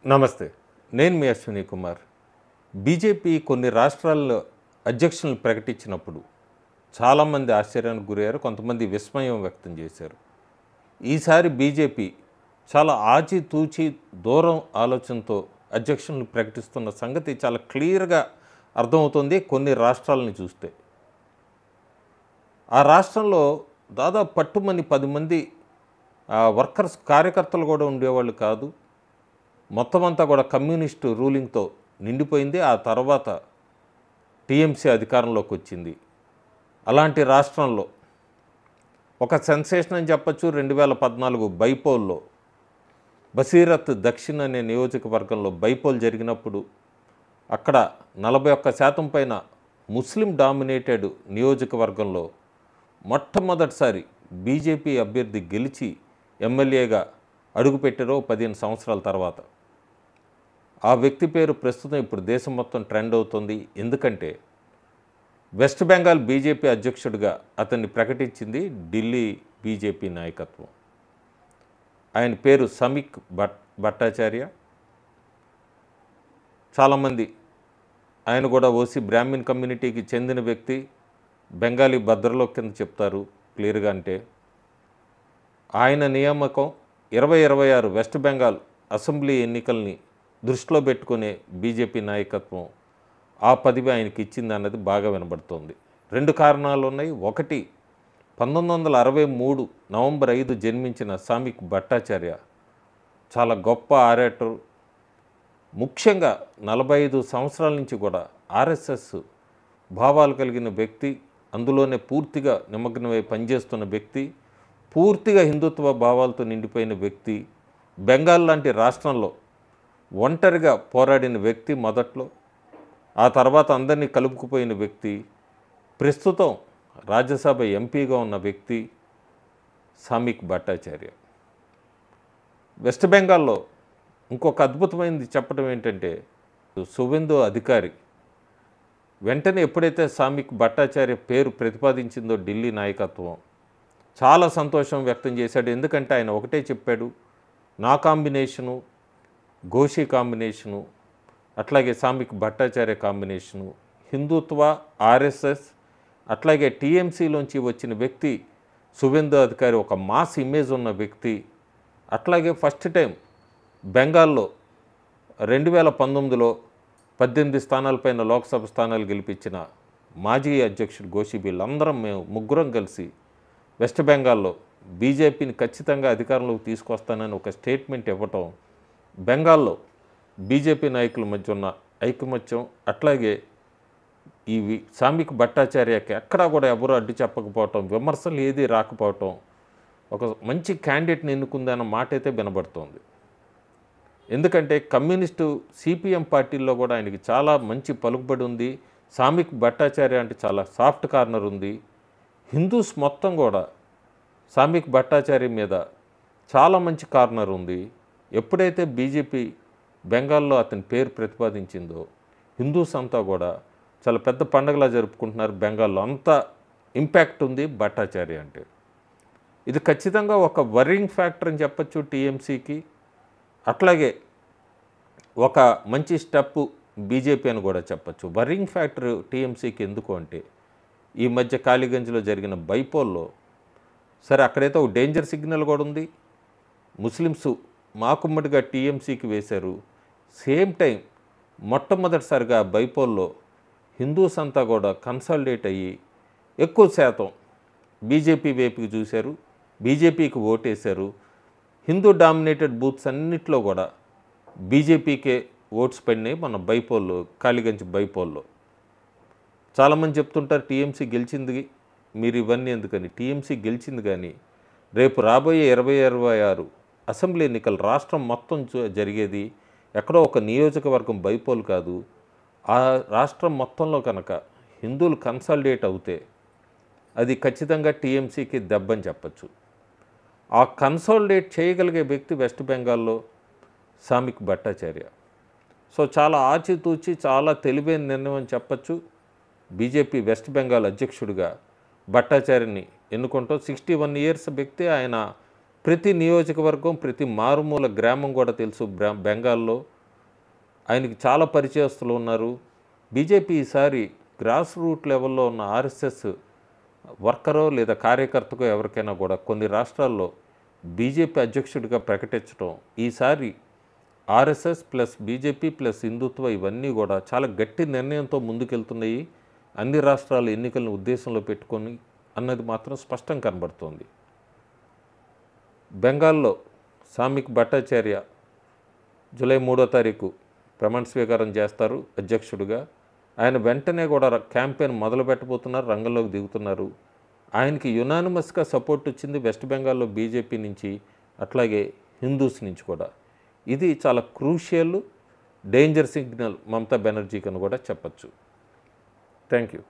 నమస్తే. నేను మీ అశ్విని కుమార్. బీజేపీ కొన్ని రాష్ట్రాల్లో అధ్యక్షులను ప్రకటించినప్పుడు చాలామంది ఆశ్చర్యానికి గురయ్యారు. కొంతమంది విస్మయం వ్యక్తం చేశారు. ఈసారి బీజేపీ చాలా ఆచితూచి దూరం ఆలోచనతో అధ్యక్షులను ప్రకటిస్తున్న సంగతి చాలా క్లియర్‌గా అర్థమవుతుంది కొన్ని రాష్ట్రాలను చూస్తే. ఆ రాష్ట్రంలో దాదాపు పట్టుమని 10 మంది వర్కర్స్ కార్యకర్తలు కూడా ఉండేవాళ్ళు కాదు. మొత్తం అంతా కూడా కమ్యూనిస్టు రూలింగ్తో నిండిపోయింది. ఆ తర్వాత టీఎంసీ అధికారంలోకి వచ్చింది. అలాంటి రాష్ట్రంలో ఒక సెన్సేషన్ అని చెప్పచ్చు. 2014 బైపోల్లో బసీరత్ దక్షిణ్ అనే నియోజకవర్గంలో బైపోల్ జరిగినప్పుడు అక్కడ 41% పైన ముస్లిం డామినేటెడ్ నియోజకవర్గంలో మొట్టమొదటిసారి బీజేపీ అభ్యర్థి గెలిచి ఎమ్మెల్యేగా అడుగుపెట్టారో 15 సంవత్సరాల తర్వాత. ఆ వ్యక్తి పేరు ప్రస్తుతం ఇప్పుడు దేశం మొత్తం ట్రెండ్ అవుతుంది. ఎందుకంటే వెస్ట్ బెంగాల్ బీజేపీ అధ్యక్షుడిగా అతన్ని ప్రకటించింది ఢిల్లీ బీజేపీ నాయకత్వం. ఆయన పేరు సమీక్ భట్టాచార్య. చాలామంది ఆయన కూడా ఓసీ బ్రాహ్మిన్ కమ్యూనిటీకి చెందిన వ్యక్తి. బెంగాలీ భద్రలో కింద చెప్తారు క్లియర్గా. అంటే ఆయన నియామకం 2026 వెస్ట్ బెంగాల్ అసెంబ్లీ ఎన్నికల్ని దృష్టిలో పెట్టుకునే బీజేపీ నాయకత్వం ఆ పదవి ఆయనకి ఇచ్చింది అన్నది బాగా వినబడుతోంది. 2 కారణాలు ఉన్నాయి. ఒకటి, 1963 నవంబర్ 5 జన్మించిన సమీక్ భట్టాచార్య చాలా గొప్ప ఆరేటర్. ముఖ్యంగా 45 సంవత్సరాల నుంచి కూడా ఆర్ఎస్ఎస్ భావాలు కలిగిన వ్యక్తి. అందులోనే పూర్తిగా నిమగ్నమై పనిచేస్తున్న వ్యక్తి. పూర్తిగా హిందుత్వ భావాలతో నిండిపోయిన వ్యక్తి. బెంగాల్ లాంటి రాష్ట్రంలో ఒంటరిగా పోరాడిన వ్యక్తి మొదట్లో. ఆ తర్వాత అందరినీ కలుపుకుపోయిన వ్యక్తి. ప్రస్తుతం రాజ్యసభ ఎంపీగా ఉన్న వ్యక్తి సమీక్ భట్టాచార్య. వెస్ట్ బెంగాల్లో ఇంకొక అద్భుతమైనది చెప్పడం ఏంటంటే, సువేందు అధికారి వెంటనే ఎప్పుడైతే సమీక్ భట్టాచార్య పేరు ప్రతిపాదించిందో ఢిల్లీ నాయకత్వం చాలా సంతోషం వ్యక్తం చేశాడు. ఎందుకంటే ఆయన ఒకటే చెప్పాడు, నా కాంబినేషను ఘోషి కాంబినేషను, అట్లాగే సమీక్ భట్టాచార్య కాంబినేషను, హిందుత్వ, ఆర్ఎస్ఎస్, అట్లాగే టీఎంసీలోంచి వచ్చిన వ్యక్తి సువేందు అధికారి, ఒక మాస్ ఇమేజ్ ఉన్న వ్యక్తి. అట్లాగే ఫస్ట్ టైం బెంగాల్లో 2019లో 18 స్థానాలపైన లోక్సభ స్థానాలు గెలిపించిన మాజీ అధ్యక్షుడు ఘోషి, వీళ్ళందరం మేము ముగ్గురం కలిసి వెస్ట్ బెంగాల్లో బీజేపీని ఖచ్చితంగా అధికారంలోకి తీసుకొస్తానని ఒక స్టేట్మెంట్ ఇవ్వటం బెంగాల్లో బీజేపీ నాయకుల మధ్య ఉన్న ఐకమత్యం. అట్లాగే ఈ సమీక్ భట్టాచార్యకి ఎక్కడా కూడా ఎవరు అడ్డు చెప్పకపోవటం, విమర్శలు ఏది రాకపోవటం, ఒక మంచి క్యాండిడేట్ని ఎన్నుకుందన్న మాట అయితే వినబడుతోంది. ఎందుకంటే కమ్యూనిస్టు సిపిఎం పార్టీల్లో కూడా ఆయనకి చాలా మంచి పలుకుబడి ఉంది. సమీక్ భట్టాచార్య అంటే చాలా సాఫ్ట్ కార్నర్ ఉంది. హిందూస్ మొత్తం కూడా సమీక్ భట్టాచార్య మీద చాలా మంచి కార్నర్ ఉంది. ఎప్పుడైతే బీజేపీ బెంగాల్లో అతని పేరు ప్రతిపాదించిందో హిందూస్ అంతా కూడా చాలా పెద్ద పండగలా జరుపుకుంటున్నారు. బెంగాల్లో అంత ఇంపాక్ట్ ఉంది భట్టాచార్య అంటే. ఇది ఖచ్చితంగా ఒక వరింగ్ ఫ్యాక్టర్ అని చెప్పచ్చు టీఎంసీకి. అట్లాగే ఒక మంచి స్టెప్ బీజేపీ అని కూడా చెప్పచ్చు. వరింగ్ ఫ్యాక్టర్ టీఎంసీకి ఎందుకు అంటే, ఈ మధ్య కాళీగంజ్లో జరిగిన బైపోల్లో సరే అక్కడైతే ఒక డేంజర్ సిగ్నల్ కూడా ఉంది. ముస్లిమ్స్ మాకుమ్మడిగా టీఎంసీకి వేశారు. సేమ్ టైం మొట్టమొదటిసారిగా బైపోల్లో హిందూస్ అంతా కూడా కన్సాలిడేట్ అయ్యి ఎక్కువ శాతం బీజేపీ వైపుకి చూశారు, బీజేపీకి ఓటేశారు. హిందూ డామినేటెడ్ బూత్స్ అన్నిట్లో కూడా బీజేపీకే ఓట్స్ పడినాయి మన బైపోల్లో, కాళీగంజ్ బైపోల్లో. చాలామంది చెప్తుంటారు టీఎంసీ గెలిచింది, మీరు ఇవన్నీ ఎందుకని. టీఎంసీ గెలిచింది కానీ రేపు రాబోయే 2026 అసెంబ్లీ ఎన్నికలు రాష్ట్రం మొత్తం జరిగేది ఎక్కడో ఒక నియోజకవర్గం బైపోల్ కాదు. ఆ రాష్ట్రం మొత్తంలో కనుక హిందువులు కన్సాలిడేట్ అవుతే అది ఖచ్చితంగా టీఎంసీకి దెబ్బని చెప్పచ్చు. ఆ కన్సాలిడేట్ చేయగలిగే వ్యక్తి వెస్ట్ బెంగాల్లో సమీక్ భట్టాచార్య. సో చాలా ఆచితూచి చాలా తెలివైన నిర్ణయం అని చెప్పచ్చు. బీజేపీ వెస్ట్ బెంగాల్ అధ్యక్షుడిగా భట్టాచార్యని ఎన్నుకుంటాం. 61 ఇయర్స్ వ్యక్తి. ఆయన ప్రతి నియోజకవర్గం, ప్రతి మారుమూల గ్రామం కూడా తెలుసు బెంగాల్లో. ఆయనకి చాలా పరిచయస్తులు ఉన్నారు. బీజేపీ ఈసారి గ్రాస్ రూట్ లెవెల్లో ఉన్న ఆర్ఎస్ఎస్ వర్కరో లేదా కార్యకర్తకో ఎవరికైనా కూడా కొన్ని రాష్ట్రాల్లో బీజేపీ అధ్యక్షుడిగా ప్రకటించడం, ఈసారి ఆర్ఎస్ఎస్ ప్లస్ బీజేపీ ప్లస్ హిందుత్వ ఇవన్నీ కూడా చాలా గట్టి నిర్ణయంతో ముందుకెళ్తున్నాయి అన్ని రాష్ట్రాల ఎన్నికలను ఉద్దేశంలో పెట్టుకొని అన్నది మాత్రం స్పష్టం కనబడుతోంది. బెంగాల్లో సామిక్ భట్టాచార్య జూలై 3వ తారీఖు ప్రమాణ స్వీకారం చేస్తారు అధ్యక్షుడిగా. ఆయన వెంటనే కూడా క్యాంపెయిన్ మొదలు పెట్టబోతున్నారు, రంగంలోకి దిగుతున్నారు. ఆయనకి యునానిమస్గా సపోర్ట్ వచ్చింది వెస్ట్ బెంగాల్లో బీజేపీ నుంచి, అట్లాగే హిందూస్ నుంచి కూడా. ఇది చాలా క్రూషియల్ డేంజర్ సిగ్నల్ మమతా బెనర్జీకి అని కూడా చెప్పచ్చు. Thank you.